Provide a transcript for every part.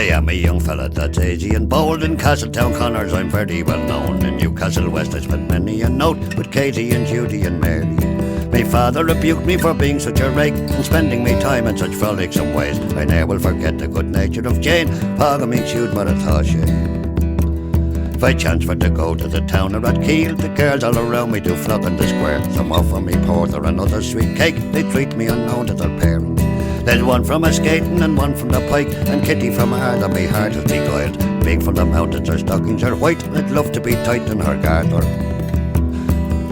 am a young fella that's agy and bold. In Castletown Connors I'm very well known. In Newcastle West I spent many a note with Katie and Judy and Mary. My father rebuked me for being such a rake and spending me time in such frolicsome ways. I ne'er will forget the good nature of Jane, Paga me chewed Maratoshe. If I chance for to go to the town or at Kiel, the girls all around me do flock in the square. Some offer me porter and other sweet cake, they treat me unknown to their parents. There's one from a skating and one from the pike, and Kitty from Ireland, me heart is beguiled. Being from the mountains, her stockings are white, I'd love to be tight in her garter.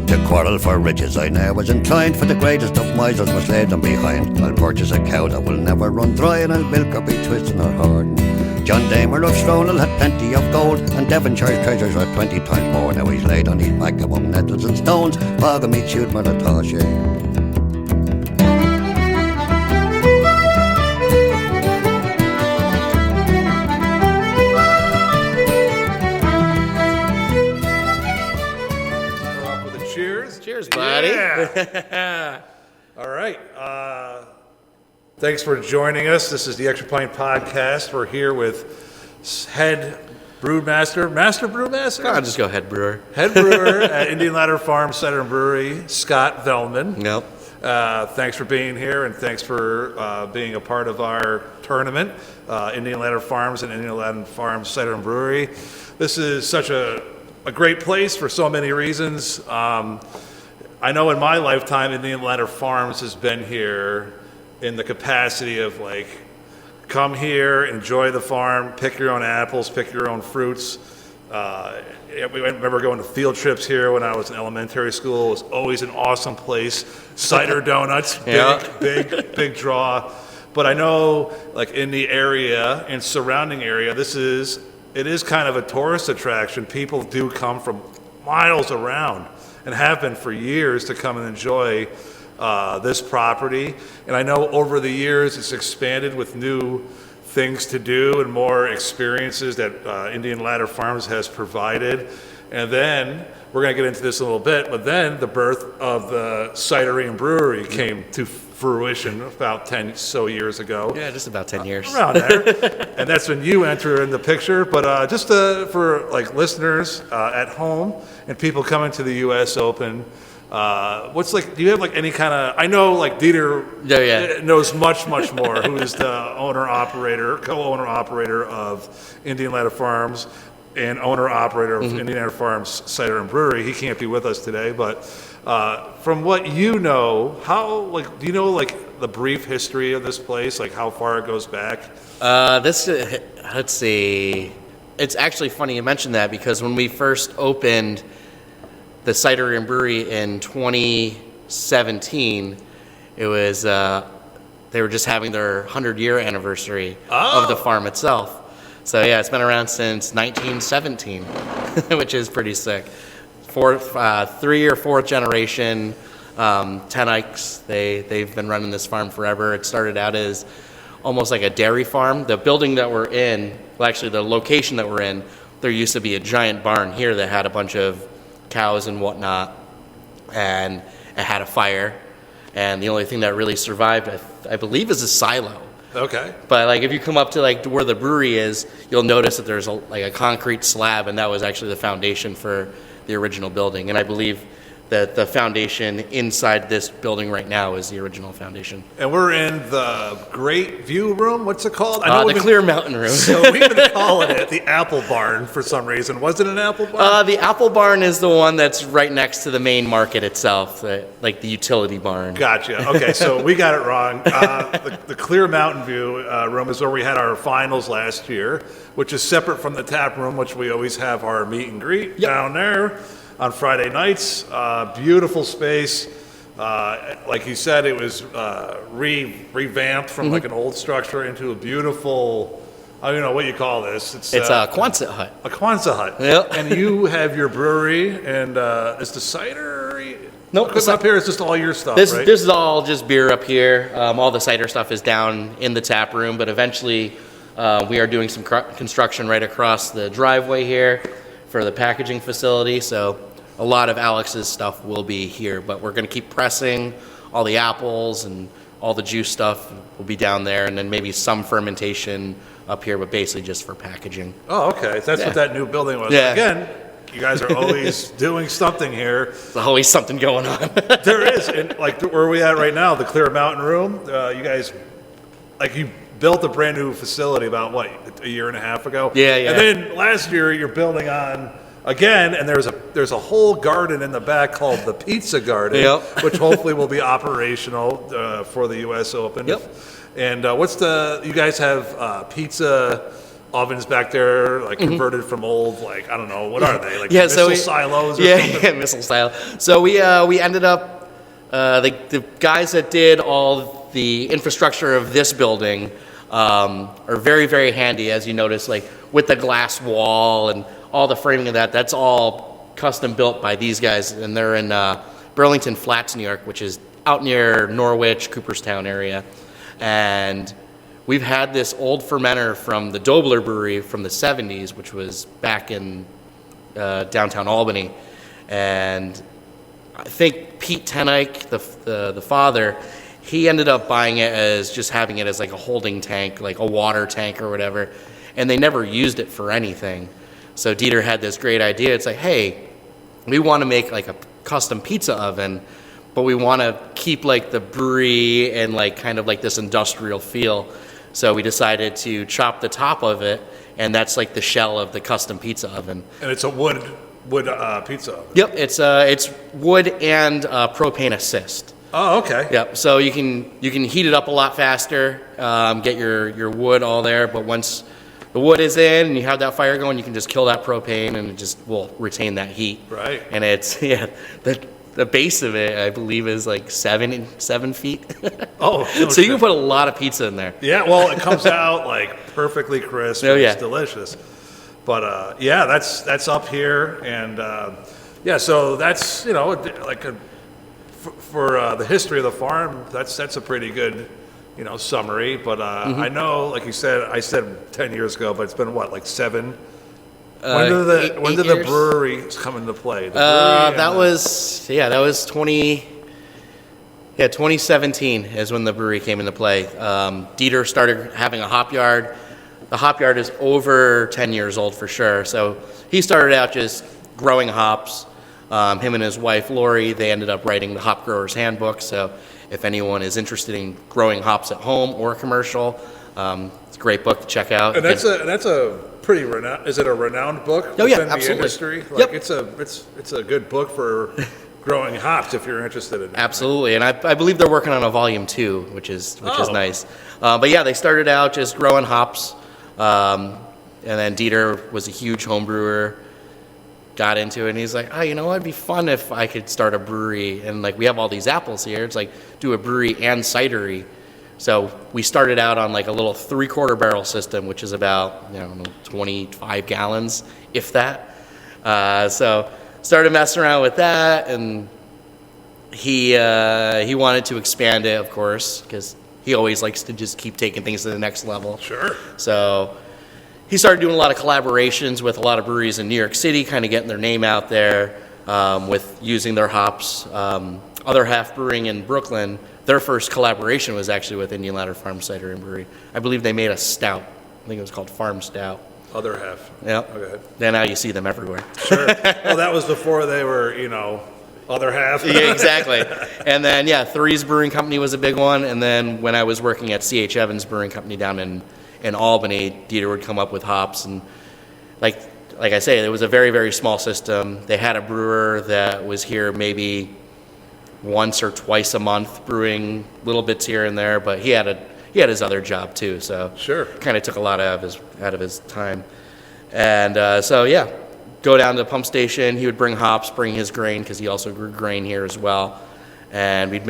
To quarrel for riches I ne'er was inclined, for the greatest of misers must leave them behind. I'll purchase a cow that will never run dry, and I'll milk her be twisting her horn. John Damer of Stronal had plenty of gold, and Devonshire's treasures were 20 times more. Now he's laid on his back among nettles and stones, Paga me chewed Maratoshe. Cheers, buddy. Yeah. All right. Thanks for joining us. This is the Extra Pint Podcast. We're here with head brewmaster, master brewmaster? I'll just go head brewer. Head brewer at Indian Ladder Farm Cider and Brewery, Scott Velman. Yep. Thanks for being here, and thanks for being a part of our tournament, Indian Ladder Farms and Indian Ladder Farms Cider and Brewery. This is such a great place for so many reasons. I know in my lifetime, Indian Ladder Farms has been here in the capacity of like, come here, enjoy the farm, pick your own apples, pick your own fruits. We remember going to field trips here when I was in elementary school. It was always an awesome place. Cider donuts, big draw. But I know, like in the area and surrounding area, it is kind of a tourist attraction. People do come from miles around and have been for years to come and enjoy this property. And I know over the years it's expanded with new things to do and more experiences that Indian Ladder Farms has provided. And then, we're going to get into this a little bit, but then the birth of the cidery and brewery came to fruition about 10 so years ago. Yeah, just about 10 years. Around there. And that's when you enter in the picture. But just for like listeners at home and people coming to the U.S. Open, what's like, do you have like any kind of, I know like Dieter knows much more, who is the co-owner operator of Indian Ladder Farms and owner-operator of Indian Ladder Farms Cider and Brewery. He can't be with us today, but from what you know, do you know like the brief history of this place, like how far it goes back? Let's see. It's actually funny you mentioned that, because when we first opened the cider and brewery in 2017, it was they were just having their 100-year anniversary of the farm itself. So yeah, it's been around since 1917, which is pretty sick. 3 or 4th generation, 10 Ikes. They've been running this farm forever. It started out as almost like a dairy farm. The building that we're in, well, actually the location that we're in, there used to be a giant barn here that had a bunch of cows and whatnot, and it had a fire. And the only thing that really survived, I believe, is a silo. Okay. But like if you come up to like where the brewery is, you'll notice that there's a concrete slab, and that was actually the foundation for the original building. And I believe that the foundation inside this building right now is the original foundation. And we're in the Great View Room. What's it called? The Clear Mountain Room. So we've been calling it the Apple Barn for some reason. Was it an Apple Barn? The Apple Barn is the one that's right next to the main market itself, like the utility barn. Gotcha. Okay, so we got it wrong. The Clear Mountain View Room is where we had our finals last year, which is separate from the tap room, which we always have our meet and greet down there on Friday nights. Beautiful space. Like you said, it was revamped from like an old structure into a beautiful, I don't know what you call this. It's a Quonset hut. A Quonset hut. Yep. And you have your brewery, and is the cider? Nope. Up here is just all your stuff, right? This is all just beer up here. All the cider stuff is down in the tap room, but eventually we are doing some construction right across the driveway here for the packaging facility. So a lot of Alex's stuff will be here, but we're going to keep pressing all the apples, and all the juice stuff will be down there, and then maybe some fermentation up here, but basically just for packaging. Oh, okay. That's Yeah. what that new building was. Yeah. Again, you guys are always doing something here. There's always something going on. There is, and like where we at right now, the Clear Mountain Room. You guys, like you built a brand new facility about what, a year and a half ago. Yeah, yeah. And then last year you're building on again, and there's a whole garden in the back called the Pizza Garden, Yep. which hopefully will be operational for the U.S. Open. Yep. And you guys have pizza ovens back there, like converted from old, like, I don't know, what are they? Like missile silos or something? Yeah, missile silo. So we ended up, the guys that did all the infrastructure of this building are very, very handy, as you notice, like with the glass wall and all the framing of that. That's all custom built by these guys, and they're in Burlington Flats, New York, which is out near Norwich, Cooperstown area. And we've had this old fermenter from the Dobler Brewery from the 70s, which was back in downtown Albany. And I think Pete Tenike, the father, he ended up buying it as just having it as like a holding tank, like a water tank or whatever. And they never used it for anything. So Dieter had this great idea. It's like, hey, we want to make like a custom pizza oven, but we want to keep like the brewery and like kind of like this industrial feel. So we decided to chop the top of it, and that's like the shell of the custom pizza oven. And it's a wood pizza oven. Yep, it's wood and propane assist. Oh, okay. Yep. So you can heat it up a lot faster, get your wood all there, but once the wood is in and you have that fire going, you can just kill that propane and it just will retain that heat. Right. And it's the base of it, I believe, is like 7 feet. Oh, so you can put a lot of pizza in there. Yeah, well, it comes out like perfectly crisp. Oh, yeah. It's delicious. But yeah, that's up here, and yeah, so that's like for the history of the farm. That's a pretty good summary. But I know, like you said, I said 10 years ago, but it's been what, like 7. When did the brewery come into play? That was 2017 is when the brewery came into play. Dieter started having a hop yard. The hop yard is over 10 years old for sure. So he started out just growing hops. Him and his wife Lori, they ended up writing the Hop Grower's Handbook. So if anyone is interested in growing hops at home or commercial, it's a great book to check out. And that's a pretty renowned. Is it a renowned book? Oh yeah, within the absolutely. industry? Like, Yep. It's a good book for growing hops if you're interested in it. Absolutely, and I believe they're working on a volume 2, which is nice. But yeah, they started out just growing hops, and then Dieter was a huge home brewer, got into it, and he's like, oh, it'd be fun if I could start a brewery, and like we have all these apples here, it's like do a brewery and cidery. So we started out on like a little 3/4 barrel system, which is about 25 gallons, if that. So started messing around with that, and he wanted to expand it, of course, because he always likes to just keep taking things to the next level. Sure. So he started doing a lot of collaborations with a lot of breweries in New York City, kind of getting their name out there with using their hops. Other Half Brewing in Brooklyn, their first collaboration was actually with Indian Ladder Farm Cider and Brewery. I believe they made a stout. I think it was called Farm Stout. Other half. Yep. Okay. Then now you see them everywhere. Sure. Well, that was before they were, other half. Yeah, exactly. And then, Three's Brewing Company was a big one. And then when I was working at C.H. Evans Brewing Company down in Albany, Dieter would come up with hops. And like I say, it was a very, very small system. They had a brewer that was here maybe once or twice a month brewing little bits here and there, but he had his other job too, so Sure. kind of took a lot out of his time. And go down to the pump station. He would bring hops, bring his grain, because he also grew grain here as well, and we'd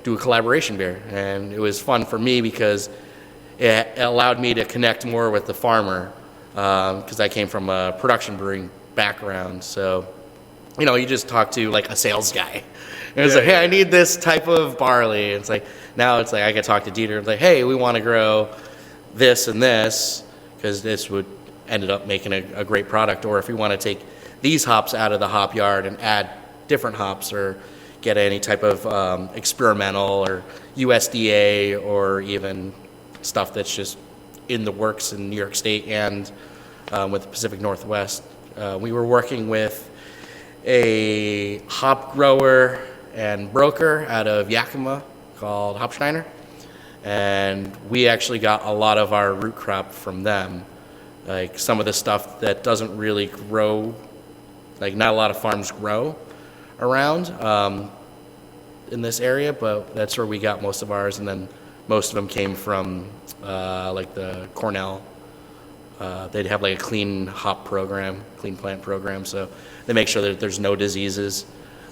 do a collaboration beer. And it was fun for me because it allowed me to connect more with the farmer, because I came from a production brewing background. So you just talk to like a sales guy. And it's like, hey, I need this type of barley. And now it's like I could talk to Dieter and like, hey, we want to grow this and this, because this would ended up making a great product. Or if we want to take these hops out of the hop yard and add different hops, or get any type of experimental or USDA, or even stuff that's just in the works in New York State and with the Pacific Northwest. We were working with a hop grower and broker out of Yakima called Hopsteiner, and we actually got a lot of our root crop from them. Like some of the stuff that doesn't really grow, like not a lot of farms grow around in this area, but that's where we got most of ours, and then most of them came from like the Cornell. They'd have like a clean hop program, clean plant program, so they make sure that there's no diseases.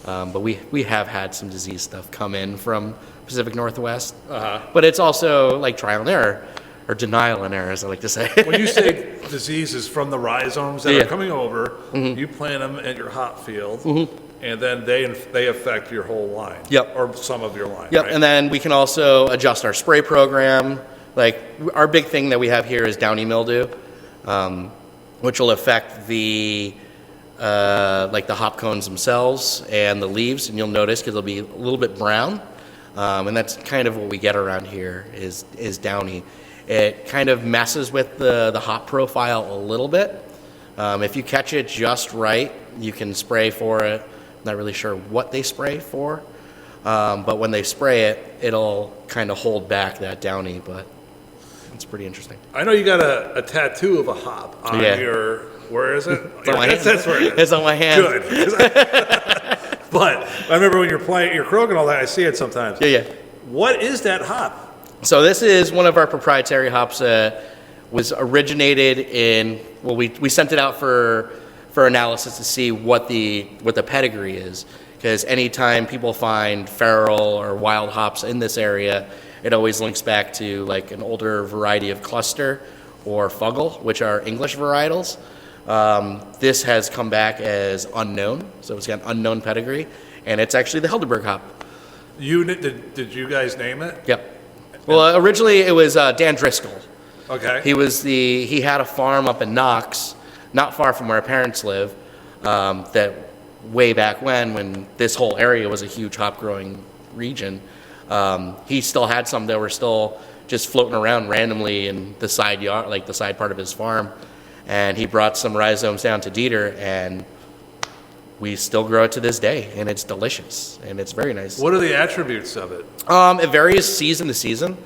But we have had some disease stuff come in from Pacific Northwest, but it's also like trial and error, or denial and error, as I like to say. When you say diseases from the rhizomes that are coming over, you plant them at your hop field, and then they affect your whole line. Yep. Or some of your line. Yep, Right? and then we can also adjust our spray program. Like our big thing that we have here is downy mildew, which will affect the like the hop cones themselves and the leaves, and you'll notice because they'll be a little bit brown, and that's kind of what we get around here is downy. It kind of messes with the hop profile a little bit. If you catch it just right, you can spray for it. Not really sure what they spray for, but when they spray it, it'll kind of hold back that downy, but it's pretty interesting. I know you got a tattoo of a hop on your, where is it? It's on my hand. That's where it is. It's on my hand. Good. But I remember when you're croaking all that, I see it sometimes. Yeah. What is that hop? So this is one of our proprietary hops that was originated in, well, we sent it out for analysis to see what the pedigree is, because anytime people find feral or wild hops in this area, it always links back to like an older variety of cluster or fuggle, which are English varietals. This has come back as unknown, so it's got an unknown pedigree, and it's actually the Helderberg hop. Did you guys name it? Yep. Well, originally it was Dan Driscoll. Okay. He had a farm up in Knox, not far from where our parents live, that way back when this whole area was a huge hop growing region. He still had some that were still just floating around randomly in the side yard, like the side part of his farm. And he brought some rhizomes down to Dieter, and we still grow it to this day, and it's delicious, and it's very nice. What are the attributes of it? It varies season to season.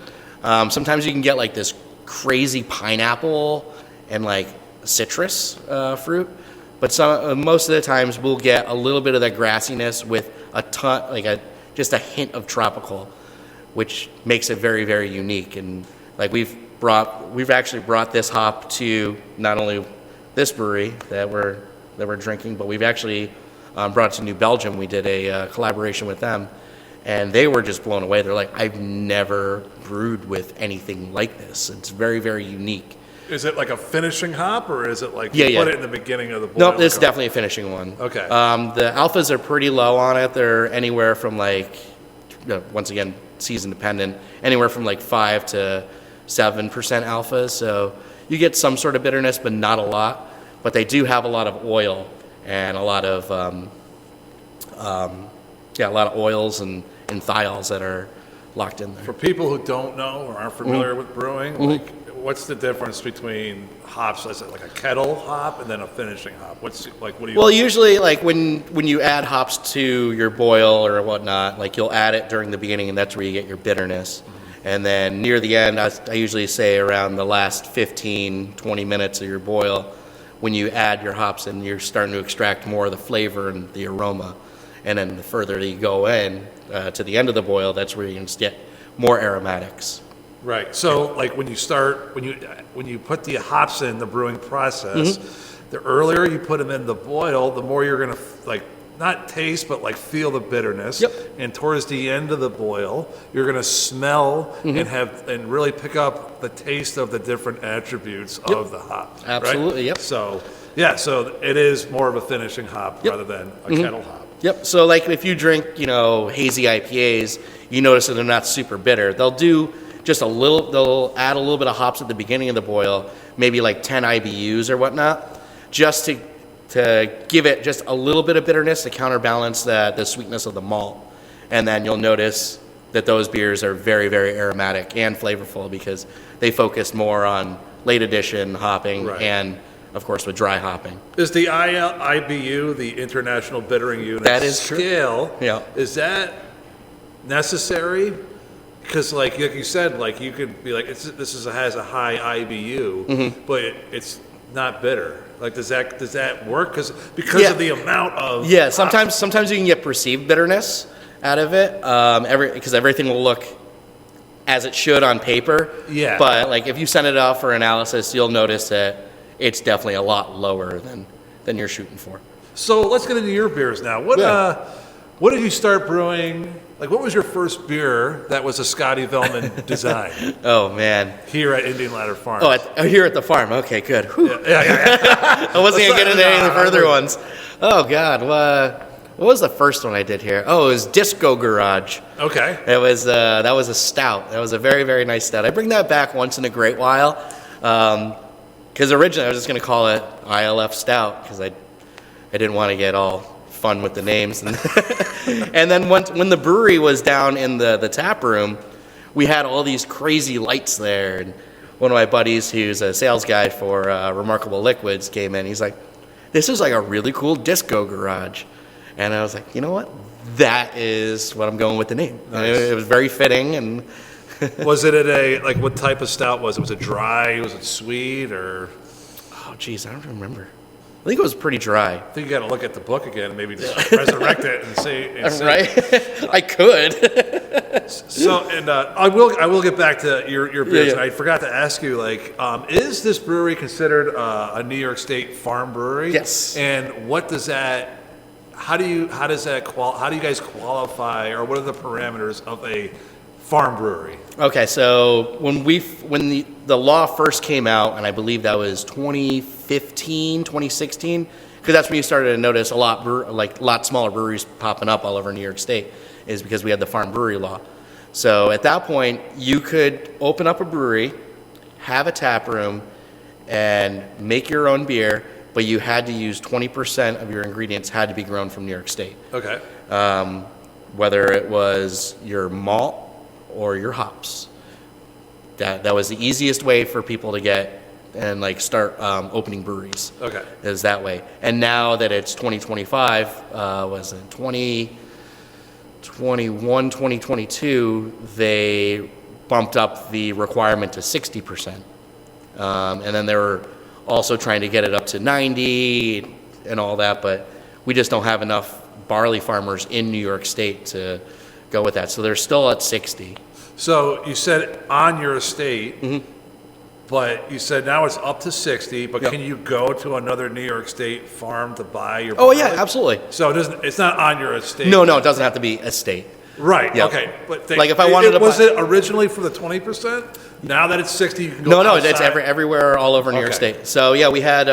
Sometimes you can get like this crazy pineapple and like citrus fruit, but most of the times we'll get a little bit of that grassiness with a ton, like just a hint of tropical, which makes it very, very unique. And like we've actually brought this hop to not only this brewery that we're drinking, but we've actually brought it to New Belgium. We did a collaboration with them, and they were just blown away. They're like, I've never brewed with anything like this. It's very, very unique. Is it like a finishing hop, or is it like Yeah, you yeah. put it in the beginning of the boil? Nope, this is definitely a finishing one. Okay. The alphas are pretty low on it. They're anywhere from like, once again, season dependent, anywhere from like 5 to 7% alphas. So you get some sort of bitterness, but not a lot. But they do have a lot of oil and a lot of oils and thiols that are locked in there. For people who don't know or aren't familiar with brewing, like, what's the difference between hops? Is it like a kettle hop and then a finishing hop? What do you? Well, usually, like when you add hops to your boil or whatnot, like you'll add it during the beginning, and that's where you get your bitterness. And then near the end, I usually say around the last 15, 20 minutes of your boil, when you add your hops and you're starting to extract more of the flavor and the aroma. And then the further you go in to the end of the boil, that's where you can get more aromatics. Right. So, like when you put the hops in the brewing process, the earlier you put them in the boil, the more you're gonna like not taste but like feel the bitterness. Yep. And towards the end of the boil, you're gonna smell and really pick up the taste of the different attributes of the hop. Absolutely. Right? Yep. So yeah, so it is more of a finishing hop rather than a kettle hop. Yep. So like if you drink, hazy IPAs, you notice that they're not super bitter. They'll do just they'll add a little bit of hops at the beginning of the boil, maybe like 10 IBUs or whatnot, just to give it just a little bit of bitterness to counterbalance the sweetness of the malt. And then you'll notice that those beers are very, very aromatic and flavorful because they focus more on late addition hopping Right. and, of course, with dry hopping. Is the IBU, the International Bittering Unit That is true. scale, Yeah. is that necessary? Because like you said, like you could be like, has a high IBU, Mm-hmm. but it's not bitter. Like does that work? Because Yeah. of the amount of Yeah, sometimes you can get perceived bitterness out of it, because everything will look as it should on paper. Yeah. But like if you send it off for analysis, you'll notice that it's definitely a lot lower than you're shooting for. So let's get into your beers now. What did you start brewing? Like, what was your first beer that was a Scotty Velman design Oh man. here at Indian Ladder Farms? Here at the farm. Okay, good. Whew. Yeah. I wasn't gonna get into any of the further No. ones. Oh God, what was the first one I did here? Oh, it was Disco Garage. Okay. It was that was a stout. That was a very, very nice stout. I bring that back once in a great while, because originally I was just gonna call it ILF Stout because I didn't want to get all fun with the names, and and then when the brewery was down in the tap room, we had all these crazy lights there, and one of my buddies who's a sales guy for Remarkable Liquids came in. He's like, "This is like a really cool disco garage," and I was like, "You know what? That is what I'm going with the name." Nice. It was very fitting, and Was it what type of stout was it? Was it dry? Was it sweet? Or oh geez, I don't remember. I think it was pretty dry. I think you got to look at the book again and maybe just resurrect it and see. Right? I could. So, and I will get back to your beers. Yeah. And I forgot to ask you, like, is this brewery considered a New York State farm brewery? Yes. And what does that? How do you guys qualify, or what are the parameters of a farm brewery? Okay, so when the law first came out, and I believe that was 2015, 2016, because that's when you started to notice a lot smaller breweries popping up all over New York State, is because we had the farm brewery law. So at that point, you could open up a brewery, have a tap room, and make your own beer, but you had to use 20% of your ingredients had to be grown from New York State. Okay. Whether it was your malt or your hops. That was the easiest way for people to get and start opening breweries. Okay. Is that way. And now that it's 2025, was it 2021, 2022, they bumped up the requirement to 60%. And then they were also trying to get it up to 90 and all that, but we just don't have enough barley farmers in New York State to go with that. So they're still at 60. So you said on your estate, but you said now it's up to 60. But Yep. can you go to another New York State farm to buy your? Oh yeah, barley? absolutely. So it's not on your estate. No, it doesn't have to be estate. Right. Yep. Okay. But Like if I wanted to was buy- it originally for the 20%? Now that it's 60, you can go. No, outside. it's everywhere all over New York Okay. State. So yeah, we had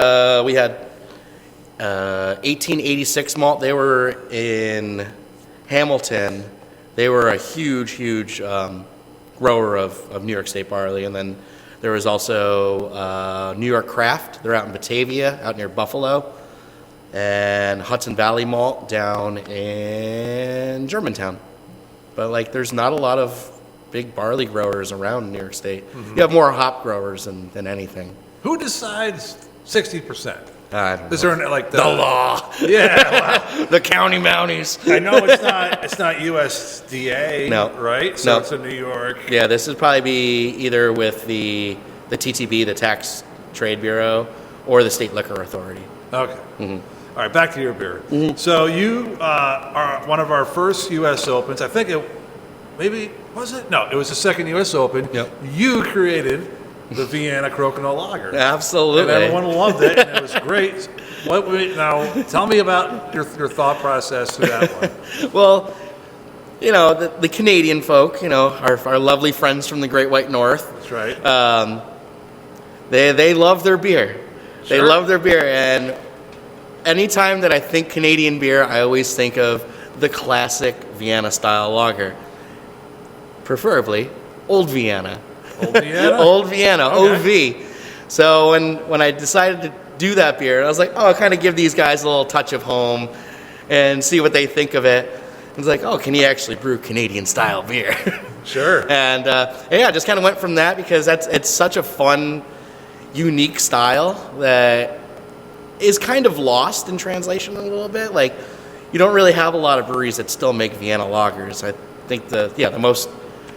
1886 malt. They were in Hamilton. They were a huge grower of New York State barley. And then there was also New York Craft. They're out in Batavia, out near Buffalo. And Hudson Valley Malt down in Germantown. But there's not a lot of big barley growers around New York State. You have more hop growers than anything. Who decides 60%? I don't Is know. there The law. Yeah. The county mounties. I know it's not USDA. No. Right. So No. it's a New York. Yeah, this would probably be either with the TTB, the Tax Trade Bureau, or the State Liquor Authority. Okay. All right, back to your beer. So you are one of our first U.S. Opens. I think was it? No, it was the second U.S. Open. Yep. You created the Vienna Crokinole Lager. Absolutely. And everyone loved it, and it was great. Now, tell me about your thought process through that one. Well, the Canadian folk, our lovely friends from the Great White North, That's right. they love their beer. They Sure. love their beer, and anytime that I think Canadian beer, I always think of the classic Vienna-style lager, preferably Old Vienna. Old Vienna? Old Vienna, Okay. OV. So when I decided to do that beer, I was like, I'll kind of give these guys a little touch of home and see what they think of it. It's like, oh, can he actually brew Canadian-style beer? Sure. And yeah, just kind of went from that because it's such a fun, unique style that is kind of lost in translation a little bit. Like, you don't really have a lot of breweries that still make Vienna lagers. I think the most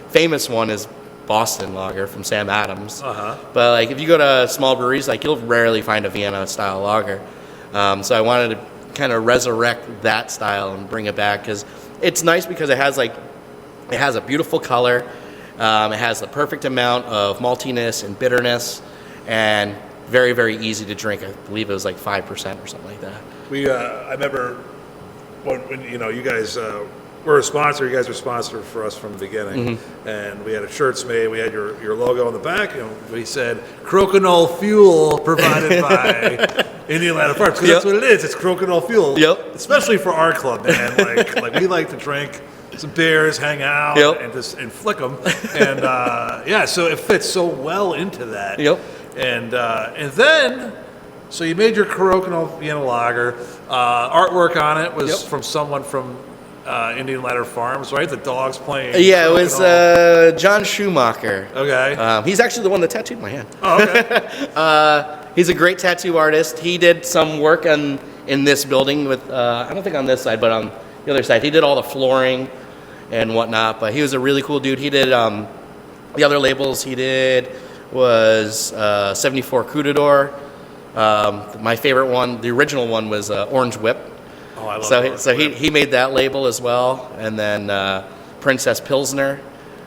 famous one is Boston Lager from Sam Adams. But like, if you go to small breweries, like, you'll rarely find a Vienna-style lager. So I wanted to kind of resurrect that style and bring it back because it's nice because it has a beautiful color. It has the perfect amount of maltiness and bitterness, and very, very easy to drink. I believe it was like 5% or something like that. I remember when you guys were a sponsor. You guys were a sponsor for us from the beginning, and we had shirts made. We had your logo on the back. We said Crokinole Fuel provided by Indian Ladder Farms, because that's what it is. It's Crokinole Fuel. Yep. Especially Especially for our club, man. Like we like to drink some beers, hang out, and flick them, and so it fits so well into that. And then, so you made your Crokinole Vienna Lager. Artwork on it was from someone from Indian Ladder Farms, right? The dogs playing. Yeah, it was John Schumacher. Okay. He's actually the one that tattooed my hand. Oh, okay. He's a great tattoo artist. He did some work in this building with, I don't think on this side, but on the other side. He did all the flooring and whatnot, but he was a really cool dude. He did, the other labels he did was 74 Coup d'Or. My favorite one, the original one, was Orange Whip. Oh, I love Orange Whip. He made that label as well. And then Princess Pilsner,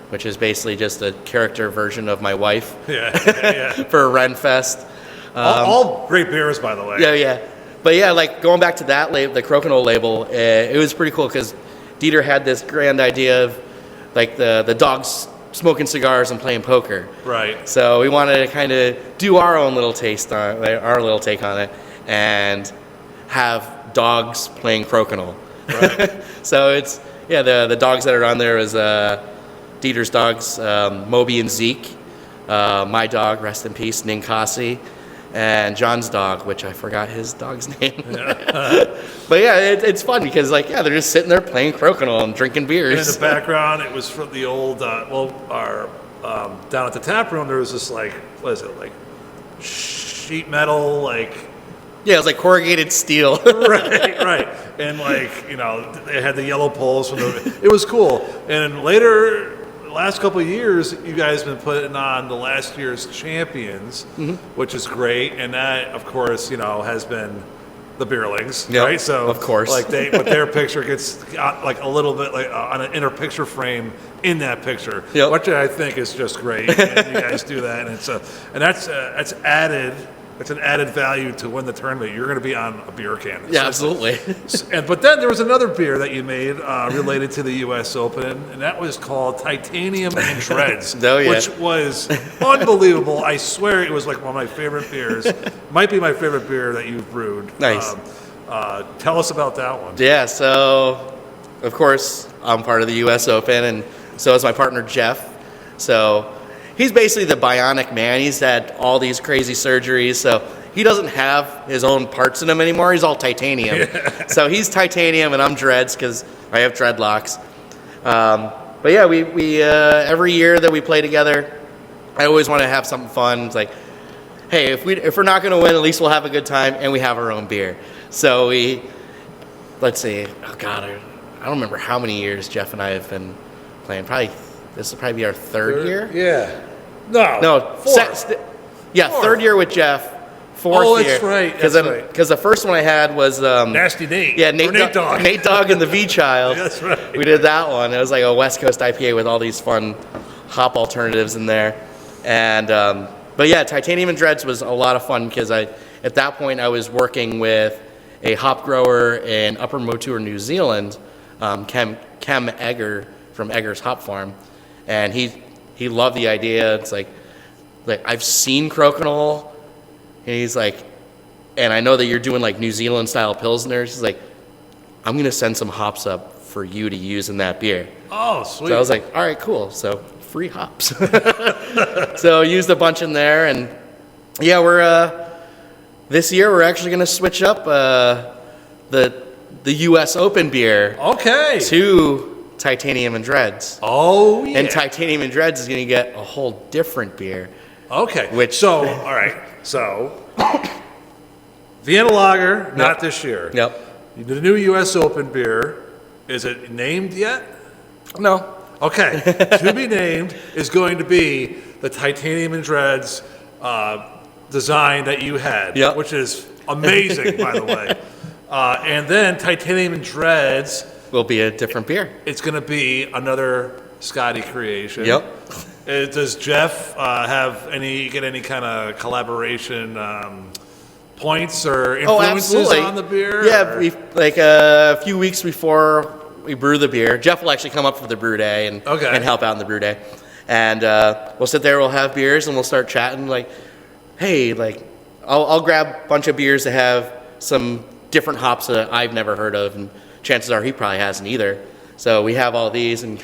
which is basically just a character version of my wife. For Renfest. All great beers, by the way. Yeah. But yeah, like going back to that label, the Crokinole label, it was pretty cool because Dieter had this grand idea of like the dogs smoking cigars and playing poker. Right. So we wanted to kind of do our own little take on it, and have dogs playing Crokinole. Right. So it's the dogs that are on there is Dieter's dogs, Moby and Zeke, my dog, rest in peace, Ninkasi, and John's dog, which I forgot his dog's name. But yeah, it's fun because they're just sitting there playing Crokinole and drinking beers. And in the background, it was from the old, our down at the tap room, there was this sheet metal, Yeah, it was like corrugated steel. right. And they had the yellow poles it was cool. And later, last couple of years, you guys have been putting on the last year's champions, which is great. And that, of course, has been the Beerlings, right? So of course, but their picture gets a little bit on an inner picture frame in that picture, which I think is just great. And you guys do that, and that's added. It's an added value to win the tournament. You're going to be on a beer can. Yeah, absolutely. But then there was another beer that you made related to the U.S. Open, and that was called Titanium and Dreads, which was unbelievable. I swear it was like one of my favorite beers. Might be my favorite beer that you've brewed. Nice. Tell us about that one. Yeah, so, of course, I'm part of the U.S. Open, and so is my partner, Jeff. So he's basically the bionic man. He's had all these crazy surgeries, so he doesn't have his own parts in him anymore. He's all titanium. So he's titanium, and I'm dreads because I have dreadlocks. But yeah, we every year that we play together, I always want to have something fun. It's like, hey, if we're not going to win, at least we'll have a good time, and we have our own beer. So let's see, oh God, I don't remember how many years Jeff and I have been playing. This will probably be our third year. Yeah. No. Fourth. Third year with Jeff. Fourth year. That's right. Because the first one I had was Nasty Nate. Yeah, Nate Dogg. Nate Dogg and the V Child. That's right. We did that one. It was like a West Coast IPA with all these fun hop alternatives in there. And but yeah, Titanium and Dreads was a lot of fun because at that point I was working with a hop grower in Upper Motuar, New Zealand, Kem Egger from Egger's Hop Farm. And he loved the idea. It's like I've seen Crokinole, and he's like, and I know that you're doing like New Zealand style pilsners. He's like, I'm gonna send some hops up for you to use in that beer. Oh, sweet. So I was like, all right, cool. So free hops. So I used a bunch in there, and yeah, we're this year we're actually gonna switch up the the U.S. Open beer Okay. to Titanium and Dreads. Oh, yeah. And Titanium and Dreads is going to get a whole different beer. Okay. Which- So, all right. So, Vienna Lager, not this year. Yep. The new U.S. Open beer, is it named yet? No. Okay. To be named is going to be the Titanium and Dreads design that you had, Yep. which is amazing, by the way. And then Titanium and Dreads, Will be a different beer. it's going to be another Scotty creation. Yep. Does Jeff get any kind of collaboration points or influences on the beer? Yeah, or- like a few weeks before we brew the beer, Jeff will actually come up for the brew day and help out in the brew day. And we'll sit there, we'll have beers, and we'll start chatting like, hey, like, I'll grab a bunch of beers that have some different hops that I've never heard of, and chances are he probably hasn't either. So we have all these and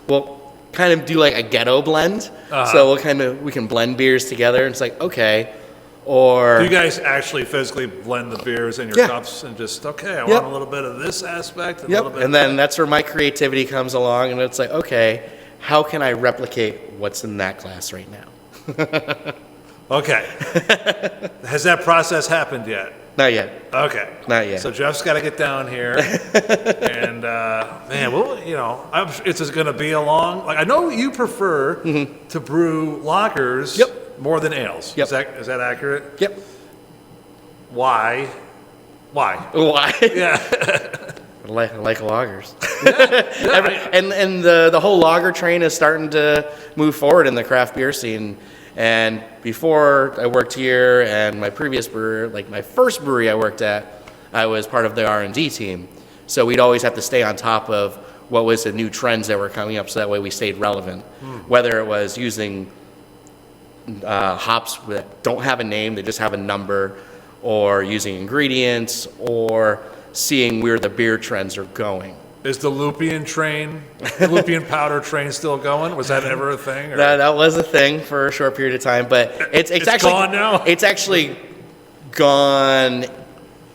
we'll kind of do like a ghetto blend. So we can blend beers together, and it's like, okay. Or Do you guys actually physically blend the beers in your cups and just, I want a little bit of this aspect and a little bit and of then that's where my creativity comes along, and it's like, okay, how can I replicate what's in that glass right now? Okay. Has that process happened yet? Not yet. Okay. Not yet. So Jeff's got to get down here, and man, well, it's just going to be a long. Like I know you prefer to brew lagers more than ales. Yep. Is that accurate? Yep. Why? Why? Yeah. I like lagers. And the whole lager train is starting to move forward in the craft beer scene. And before I worked here, and my previous brewer, like my first brewery I worked at, I was part of the R&D team. So we'd always have to stay on top of what was the new trends that were coming up, so that way we stayed relevant. Whether it was using hops that don't have a name, they just have a number, or using ingredients, or seeing where the beer trends are going. Is the Lupien powder train still going? Was that ever a thing? Or? That was a thing for a short period of time, but it's actually gone now? It's actually gone.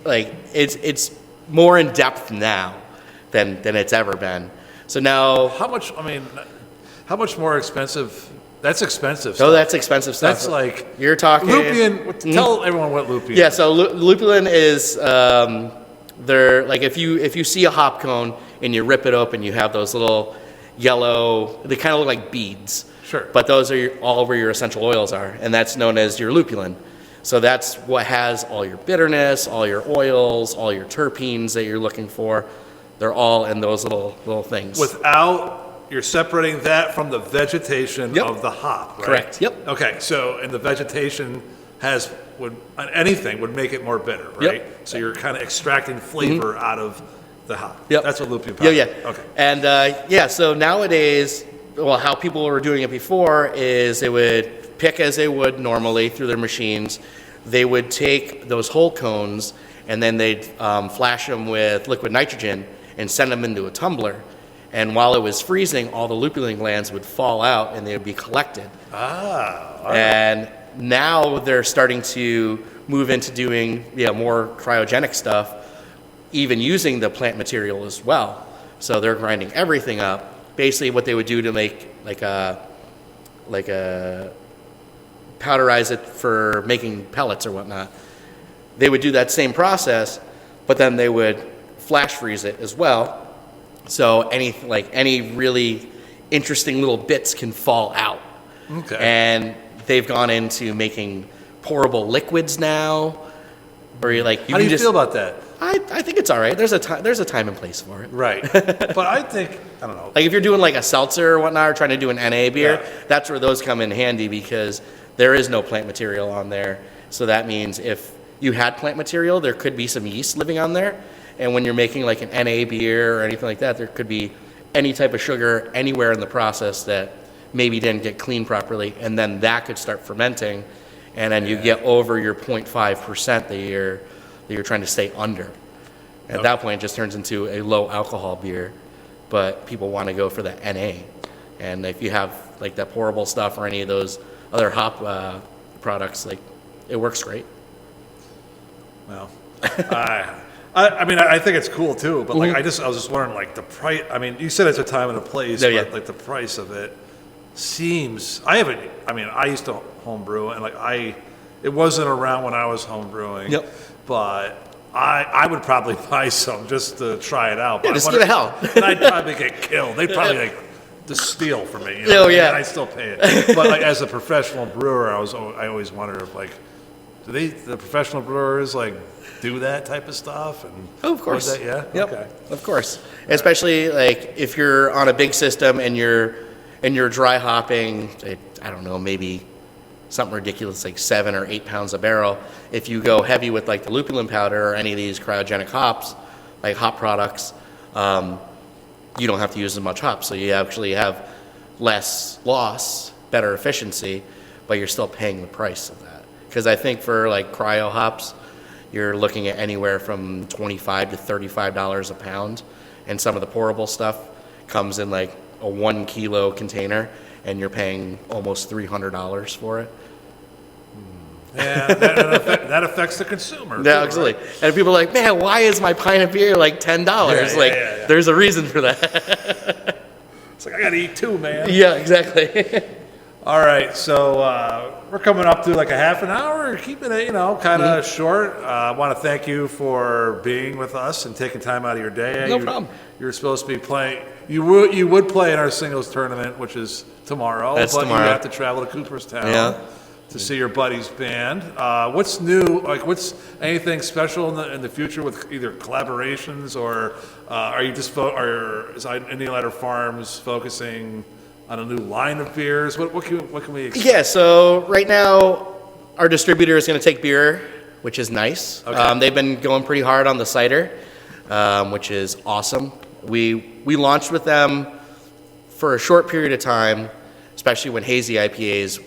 Like it's more in depth now than it's ever been. So now, How much more expensive? That's expensive. oh, that's expensive stuff. That's like you're talking Lupien. Tell everyone what Lupien. Yeah, so lupulin is they're like if you see a hop cone and you rip it open, you have those little yellow. They kind of look like beads. Sure. But those are all where your essential oils are, and that's known as your lupulin. So that's what has all your bitterness, all your oils, all your terpenes that you're looking for. They're all in those little things. You're separating that from the vegetation of the hop, right? Correct. Yep. Okay, so and the vegetation anything would make it more bitter, right? Yep. So you're kind of extracting flavor out of the hop. Yep. That's what Lupien powder. Yeah. Okay. And so nowadays, well, how people were doing it before is they would pick as they would normally through their machines. They would take those whole cones and then they'd flash them with liquid nitrogen and send them into a tumbler. And while it was freezing, all the lupulin glands would fall out and they would be collected. All right. And now they're starting to move into doing more cryogenic stuff, even using the plant material as well. So they're grinding everything up. Basically, what they would do to make like a powderize it for making pellets or whatnot, they would do that same process, but then they would flash freeze it as well. So any really interesting little bits can fall out. Okay. And they've gone into making pourable liquids now, where you're like, How do you feel about that? I think it's all right. There's a time and place for it. Right. But I think, I don't know. Like if you're doing like a seltzer or whatnot, or trying to do an NA beer, Yeah. that's where those come in handy because there is no plant material on there. So that means if you had plant material, there could be some yeast living on there. And when you're making like an NA beer or anything like that, there could be any type of sugar anywhere in the process that maybe didn't get cleaned properly. And then that could start fermenting. And then you get over your 0.5% that you're trying to stay under. At that point, it just turns into a low alcohol beer. But people want to go for the NA. And if you have like that pourable stuff or any of those other hop products, like it works great. Well, I mean, I think it's cool too, but like I was just wondering, like the price. I mean, you said it's a time and a place, No, but yeah. like the price of it seems. I haven't. I mean, I used to homebrew, and it wasn't around when I was homebrewing. Yep. But I would probably buy some just to try it out. Yeah, But just I give it wonder- hell. And I'd probably get killed. They'd probably like to steal from me. You know? Oh, yeah. And I still pay it. But like as a professional brewer, I always wonder if like, the professional brewers like do that type of stuff? And Oh, of course. Yeah. Yep. Okay. Of course. Especially like if you're on a big system and you're dry hopping, I don't know, maybe something ridiculous like 7 or 8 pounds a barrel. If you go heavy with like the lupulin powder or any of these cryogenic hops, like hop products, you don't have to use as much hops. So you actually have less loss, better efficiency, but you're still paying the price of that. Because I think for like cryo hops, you're looking at anywhere from $25 to $35 a pound. And some of the pourable stuff comes in like a 1 kilo container, and you're paying almost $300 for it. Yeah, that affects the consumer. Yeah, too, absolutely. right? And people are like, man, why is my pint of beer like $10? Like, yeah. there's a reason for that. It's like I gotta eat too, man. Yeah, exactly. All right, so we're coming up to like a half an hour, keeping it, kind of short. I want to thank you for being with us and taking time out of your day. No problem. You're supposed to be playing. You would play in our singles tournament, which is tomorrow. That's but tomorrow. You have to travel to Cooperstown Yeah. to see your buddy's band. What's new? Like, what's anything special in the future with either collaborations or are you just or is Indian Ladder Farms focusing on a new line of beers? What can we expect? Yeah, so right now, our distributor is going to take beer, which is nice. Okay. They've been going pretty hard on the cider, which is awesome. We launched with them for a short period of time, especially when hazy IPAs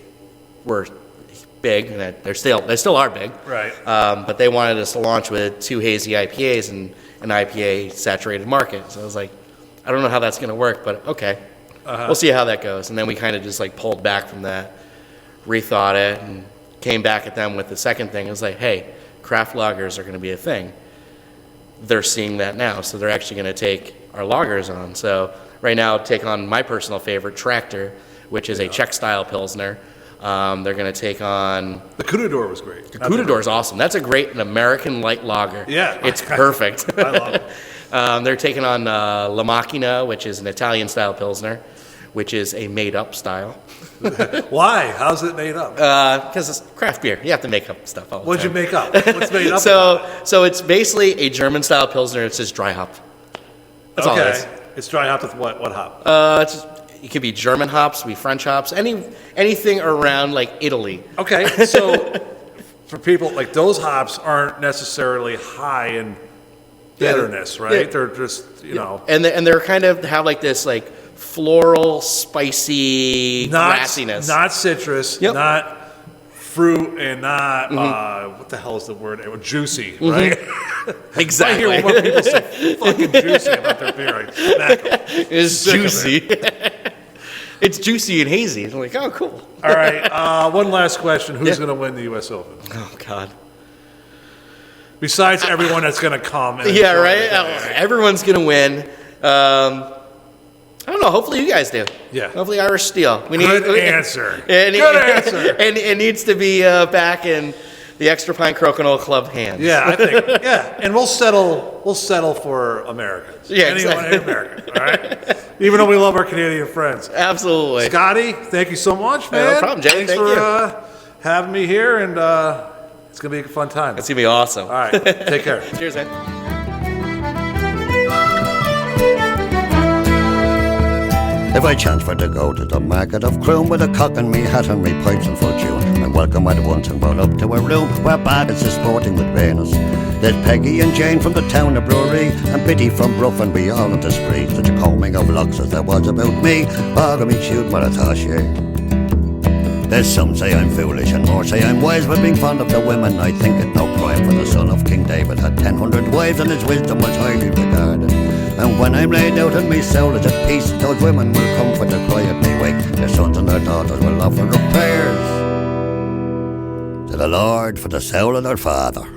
were big, and they still are big. Right. But they wanted us to launch with 2 hazy IPAs in an IPA saturated market. So I was like, I don't know how that's going to work, but okay. We'll see how that goes. And then we kind of just like pulled back from that, rethought it, and came back at them with the second thing. It was like, hey, craft lagers are going to be a thing. They're seeing that now, so they're actually going to take our lagers on. So right now, take on my personal favorite, Tractor, which is a Czech-style Pilsner. They're going to take on... The Cutador was great. The Cutador is awesome. That's an American light lager. Yeah. It's perfect. I love it. They're taking on La Macchina, which is an Italian-style Pilsner, which is a made-up style. Why? How's it made up? Because it's craft beer. You have to make up stuff all the What'd you time. make up? What's made up? about So it's basically a German-style Pilsner. It's just dry hop. That's all it is. It's dry hopped with what? What hop? It could be German hops, it could be French hops, anything around like Italy. Okay, so for people, like those hops aren't necessarily high in bitterness, right? Yeah. They're just, And they're kind of have like this like floral, spicy grassiness. Not citrus, Yep. not fruit, and not, what the hell is the word? Juicy, right? Exactly. I hear more people say fucking juicy about their beer. Like, smack 'em. It's Sick of juicy. It's juicy and hazy. I'm like, oh, cool. All right, one last question. Who's going to win the U.S. Open? Oh, God. Besides everyone that's going to come. And Yeah, enjoy right? it. Everyone's going to win. I don't know. Hopefully you guys do. Yeah. Hopefully Irish Steel. Good answer. And Good answer. And it needs to be back in the Extra Pine Crokinole Club hands. Yeah, I think. Yeah, and we'll settle for Americans. Yeah, Anyone exactly. in America. All right. Even though we love our Canadian friends. Absolutely. Scotty, thank you so much, man. No problem, Jay. Thanks Thank for having me here, and it's gonna be a fun time. It's going to be awesome. All right, take care. Cheers, man. If I chance for to go to the market of Croom with a cock and me hat and me pipes in full tune, I'm welcome at once and brought up to a room where Baggins is sporting with Venus. There's Peggy and Jane from the town of Brewery, and Biddy from Bruff, and we all on the spree. Such a combing of locks as there was about me, bog me shoot Maratashi. There's some say I'm foolish and more say I'm wise, but being fond of the women I think it no crime, for the son of King David had 1,000 wives and his wisdom was highly regarded. And when I'm laid out and me soul is at peace, those women will comfort to cry at me wake. Their sons and their daughters will offer up prayers to the Lord for the soul of their father.